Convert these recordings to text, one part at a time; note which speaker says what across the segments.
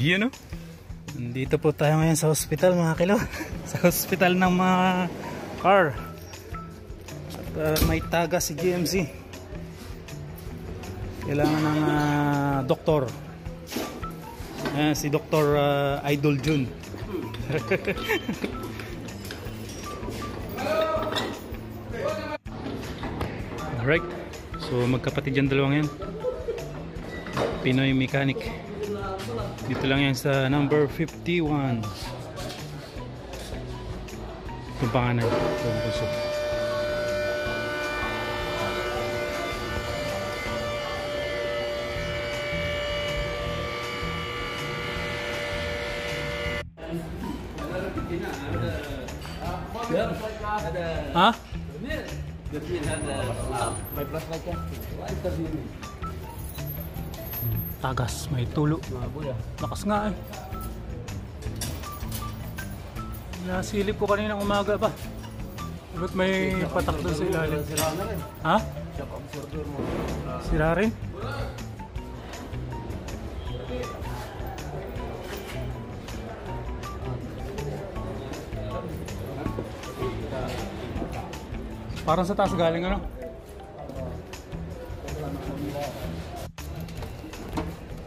Speaker 1: Yun o. Nandito po tayo ngayon sa hospital mga kilo. Sa hospital ng mga car. At may taga si GMC. Kailangan ng doktor. Si Dr. Idol Jun. Alright. So magkapatid yan dalawang yan. Pinoy mechanic. Dito lang yan sa number 51. Itong pangalan. Itong puso. Ha? May flashlight ka? Tagas, may tulo. Lakas nga eh. Nasilip ko kanina umaga pa. Ba't may patak doon sa ilalim? Ha? Sira rin? Parang sa taas galing ano?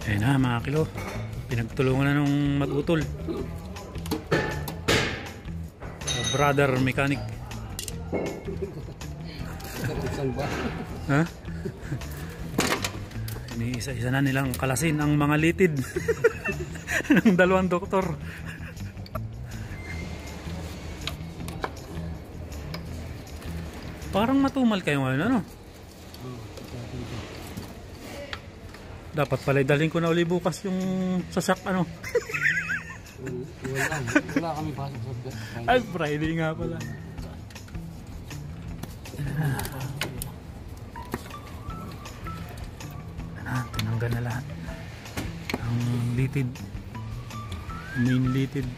Speaker 1: Ayun na mga kilo. Pinagtulungan na nung mag-utol. Brother mechanic. Ha? Isa-isa na nilang kalasin ang mga litid ng dalawang doktor. Parang matumal kayo ngayon, ano? Dapat pala dalhin ko na uli bukas yung sasak, ano?
Speaker 2: Wala kami pasok sa Friday.
Speaker 1: Ay, Friday nga pala. Tinanggal na lahat. Ang litid. Main litid.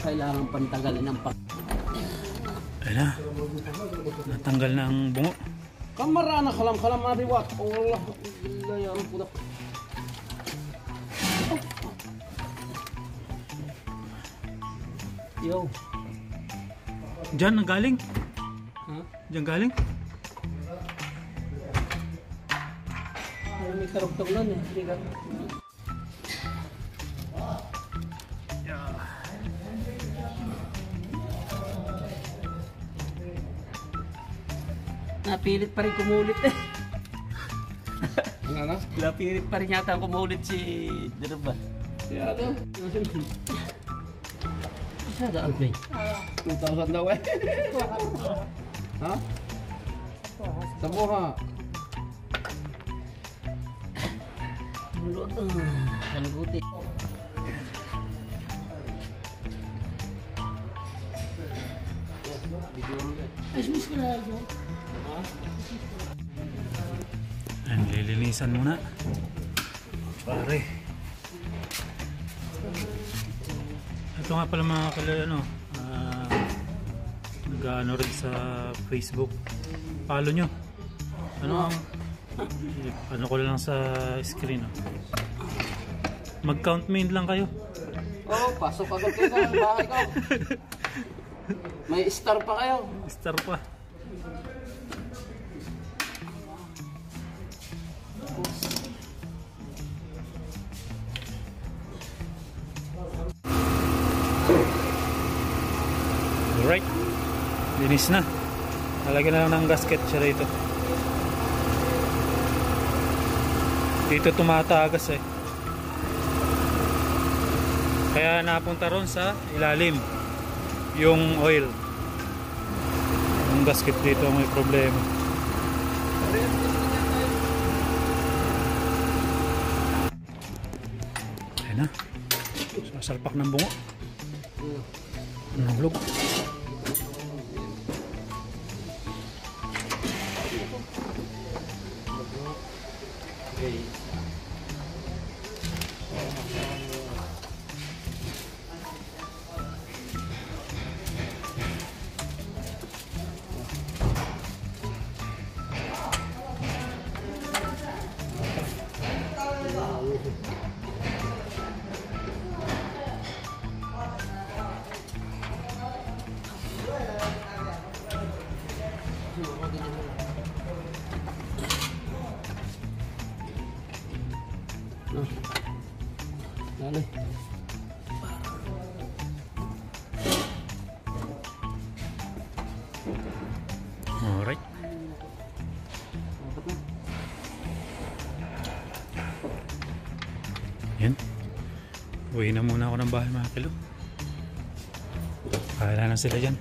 Speaker 2: Kailangan pantagalin ng
Speaker 1: ayun na. Natanggal na ang bungo.
Speaker 2: Kamara na kalam-kalam mariwat. Allah. Layang pudak. Yo.
Speaker 1: Diyan ang galing?
Speaker 2: Ha?
Speaker 1: Diyan galing?
Speaker 2: May karugtog lang eh. Hindi ka. Napilit pa rin kumulit eh.
Speaker 3: Ano?
Speaker 2: Napilit pa rin yata kumulit si Dirba.
Speaker 3: Ya ano?
Speaker 2: Isa daan play.
Speaker 3: 2,000 daw eh. Ha? Sa buha.
Speaker 2: Mulot kalguti. Ayos ko na yun.
Speaker 1: Ayan, lilinisan muna. Pare. Ito nga pala mga kalala, ano, nag-ano rin sa Facebook. Follow nyo. Ano ko lang sa screen. Oh. Mag-count main lang kayo.
Speaker 2: Oo, pasok agad kayo sa bahay ko. May star pa kayo.
Speaker 1: Star pa. Alright. Linis na. Lalagyan na lang ng gasket siya rito. Dito tumatagas eh. Kaya napunta ron sa ilalim yung oil. Yung gasket dito may problema. Ayan na. Sasalpak ng bungo. Nahulog.
Speaker 3: Okay.
Speaker 2: Dali.
Speaker 1: Alright. Yan. Uwi na muna ako ng bahay mga kilo. Bahala na sila dyan.